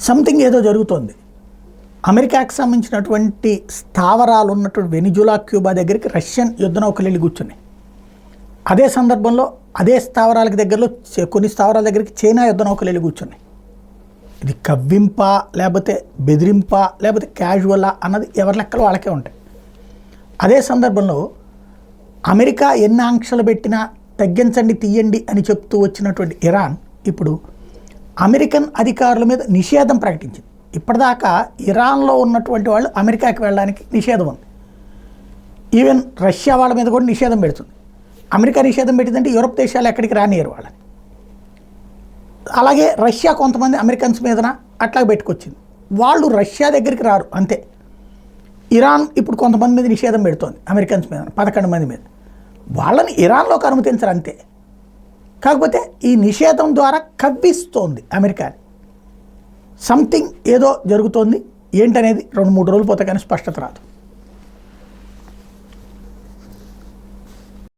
Something ఏదో జరుగుతోంది. అమెరికాకి సంబంధించినటువంటి స్థావరాలు ఉన్నటువంటి వెనిజులా, క్యూబా దగ్గరికి రష్యన్ యుద్ధ నౌకలు వెళ్ళి కూర్చున్నాయి. అదే సందర్భంలో అదే స్థావరాలకు దగ్గరలో కొన్ని స్థావరాల దగ్గరికి చైనా యుద్ధ నౌకలు వెళ్ళి కూర్చున్నాయి. ఇది కవ్వింప, లేకపోతే బెదిరింప, లేకపోతే క్యాజువలా అన్నది ఎవరి లెక్కలు వాళ్ళకే ఉంటాయి. అదే సందర్భంలో అమెరికా ఎన్ని ఆంక్షలు పెట్టినా తగ్గించండి, తీయండి అని చెప్తూ వచ్చినటువంటి ఇరాన్ ఇప్పుడు అమెరికన్ అధికారుల మీద నిషేధం ప్రకటించింది. ఇప్పటిదాకా ఇరాన్లో ఉన్నటువంటి వాళ్ళు అమెరికాకి వెళ్ళడానికి నిషేధం ఉంది. ఈవెన్ రష్యా వాళ్ళ మీద కూడా నిషేధం పెడుతుంది. అమెరికా నిషేధం పెట్టిందంటే యూరప్ దేశాలు ఎక్కడికి రానియరు వాళ్ళని. అలాగే రష్యా కొంతమంది అమెరికన్స్ మీదన అట్లా పెట్టుకొచ్చింది. వాళ్ళు రష్యా దగ్గరికి రారు అంతే. ఇరాన్ ఇప్పుడు కొంతమంది మీద నిషేధం పెడుతోంది అమెరికన్స్ మీద, 11 మంది మీద. వాళ్ళని ఇరాన్లోకి అనుమతించరు అంతే. కాకపోతే ఈ నిషేధం ద్వారా కవ్విస్తోంది అమెరికాని. సంథింగ్ ఏదో జరుగుతోంది, ఏంటనేది 2-3 రోజులు పోతే కానీ స్పష్టత రాదు.